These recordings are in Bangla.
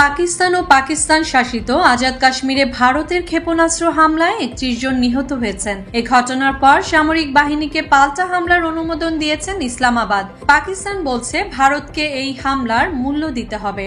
পাকিস্তান ও পাকিস্তান শাসিত আজাদ কাশ্মীরে ভারতের ক্ষেপণাস্ত্র হামলায় ৩১ জন নিহত হয়েছেন। এ ঘটনার পর সামরিক বাহিনীকে পাল্টা হামলার অনুমোদন দিয়েছেন ইসলামাবাদ। পাকিস্তান বলছে ভারতকে এই হামলার মূল্য দিতে হবে।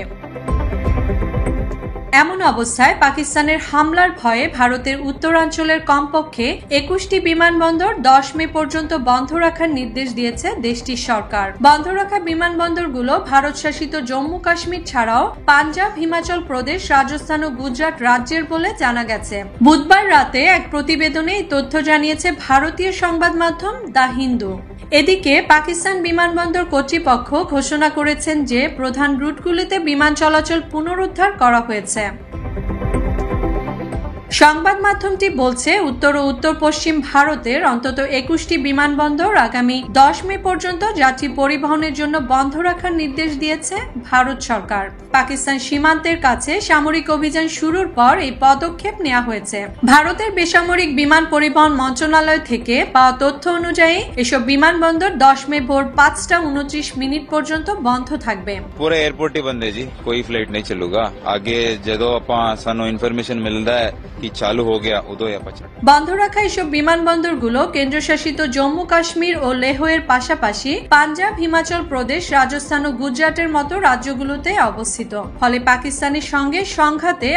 এমন অবস্থায় পাকিস্তানের হামলার ভয়ে ভারতের উত্তরাঞ্চলের কমপক্ষে ২১টি বিমানবন্দর ১০ মে পর্যন্ত বন্ধ রাখার নির্দেশ দিয়েছে দেশটির সরকার। বন্ধ রাখা বিমানবন্দরগুলো ভারত শাসিত জম্মু কাশ্মীর ছাড়াও পাঞ্জাব, হিমাচল প্রদেশ, রাজস্থান ও গুজরাট রাজ্যের বলে জানা গেছে। বুধবার রাতে এক প্রতিবেদনে এই তথ্য জানিয়েছে ভারতীয় সংবাদ মাধ্যম দ্য হিন্দু। এদিকে পাকিস্তান বিমানবন্দর কর্তৃপক্ষ ঘোষণা করেছেন যে প্রধান রুটগুলিতে বিমান চলাচল পুনরুদ্ধার করা হয়েছে। সংবাদ মাধ্যমটি বলছে উত্তর ও উত্তর পশ্চিম ভারতের অন্তত ২১টি বিমানবন্দর আগামী ১০ মে পর্যন্ত যাত্রী পরিবহনের জন্য বন্ধ রাখার নির্দেশ দিয়েছে ভারত সরকার। পাকিস্তান সীমান্তের কাছে সামরিক অভিযান শুরুর পর এই পদক্ষেপ নেওয়া হয়েছে। ভারতের বেসামরিক বিমান পরিবহন মন্ত্রণালয় থেকে পাওয়া তথ্য অনুযায়ী এসব বিমানবন্দর ১০ মে ভোর ৫:২৯ পর্যন্ত বন্ধ থাকবে। पूरा एयरपोर्ट ही बंद है जी, कोई फ्लाइट नहीं चलूगा। आगे जो सानू इन्फॉर्मेशन मिलता है कि चालू हो गया उदो या पचा। বন্ধ রাখা এসব বিমানবন্দরগুলো কেন্দ্রশাসিত জম্মু কাশ্মীর ও লেহ এর পাশাপাশি পাঞ্জাব, হিমাচল প্রদেশ, রাজস্থান ও গুজরাটের মতো রাজ্যগুলোতে অবস্থিত। ফলে পাকিস্তানের সঙ্গে সংঘাতে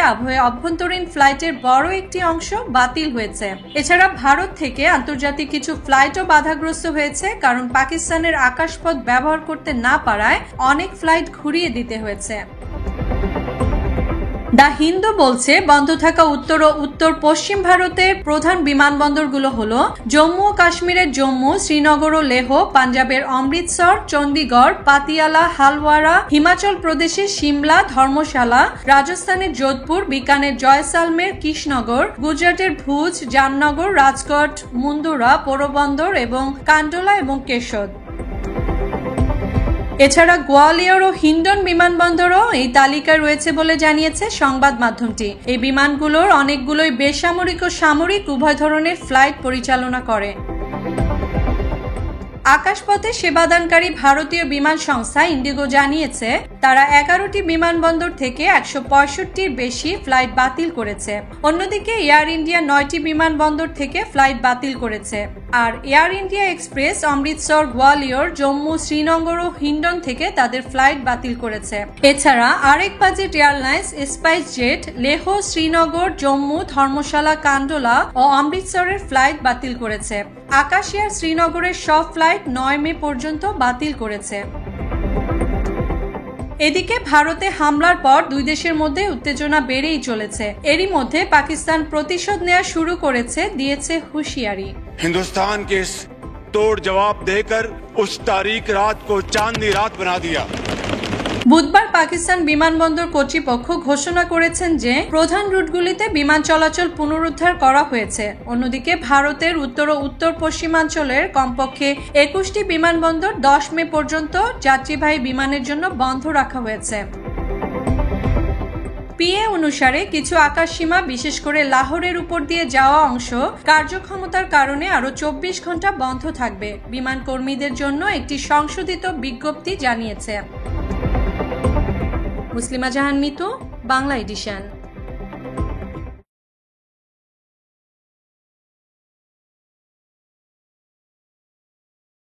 অভ্যন্তরীণ ফ্লাইটের বড় একটি অংশ বাতিল হয়েছে। এছাড়া ভারত থেকে আন্তর্জাতিক কিছু ফ্লাইটও বাধাগ্রস্ত হয়েছে, কারণ পাকিস্তানের আকাশপথ ব্যবহার করতে না পারায় অনেক ফ্লাইট ঘুরিয়ে দিতে হয়েছে। দ্য হিন্দু বলছে বন্ধ থাকা উত্তর ও উত্তর পশ্চিম ভারতের প্রধান বিমানবন্দরগুলো হলো জম্মু ও কাশ্মীরের জম্মু, শ্রীনগর ও লেহ, পাঞ্জাবের অমৃতসর, চণ্ডীগড়, পাতিয়ালা, হালওয়ারা, হিমাচল প্রদেশের সিমলা, ধর্মশালা, রাজস্থানের যোধপুর, বিকানের জয়সালমের, কৃষ্ণনগর, গুজরাটের ভুজ, জামনগর, রাজকোট, মুন্দুরা, পোরবন্দর এবং কান্ডোলা এবং কেশদ। এছাড়া গোয়ালিয়র ও হিন্ডন বিমানবন্দরও এই তালিকায় রয়েছে বলে জানিয়েছে সংবাদ মাধ্যমটি। এই বিমানগুলোর অনেকগুলোই বেসামরিক ও সামরিক উভয় ধরনের ফ্লাইট পরিচালনা করে। আকাশপথে সেবাদানকারী ভারতীয় বিমান সংস্থা ইন্ডিগো জানিয়েছে তারা ১১টি বিমানবন্দর থেকে ১৬৫টির বেশি ফ্লাইট বাতিল করেছে। অন্যদিকে এয়ার ইন্ডিয়া ৯টি বিমানবন্দর থেকে ফ্লাইট বাতিল করেছে। আর Air India Express Amritsar, Gwalior, Jammu, Srinagar ও হিন্ডন থেকে তাদের ফ্লাইট বাতিল করেছে। এছাড়া আরেক budget airlines SpiceJet Leh, Srinagar, Jammu, Dharamshala, Kandla ও অমৃতসরের ফ্লাইট বাতিল করেছে। আকাশ এয়ার শ্রীনগরের সব ফ্লাইট ৯ মে পর্যন্ত বাতিল করেছে। এদিকে ভারতে হামলার পর দুই দেশের মধ্যে উত্তেজনা বেড়েই চলেছে। এরই মধ্যে পাকিস্তান প্রতিশোধ নেওয়া শুরু করেছে, দিয়েছে হুঁশিয়ারি। हिंदुस्तान के तोड़ जवाब देकर उस तारीख रात को चांदनी रात बना दिया। বুধবার পাকিস্তান বিমানবন্দর কর্তৃপক্ষ ঘোষণা করেছেন যে প্রধান রুটগুলিতে বিমান চলাচল পুনরুদ্ধার করা হয়েছে। অন্যদিকে ভারতের উত্তর ও উত্তর পশ্চিমাঞ্চলের কমপক্ষে ২১টি বিমানবন্দর ১০ মে পর্যন্ত যাত্রীবাহী বিমানের জন্য বন্ধ রাখা হয়েছে। পিএ অনুসারে কিছু আকাশসীমা, বিশেষ করে লাহোরের উপর দিয়ে যাওয়া অংশ কার্যক্ষমতার কারণে আরো ২৪ ঘন্টা বন্ধ থাকবে। বিমান কর্মীদের জন্য একটি সংশোধিত বিজ্ঞপ্তি জানিয়েছে। মুসলিমা জাহান মিতু, বাংলা এডিশন।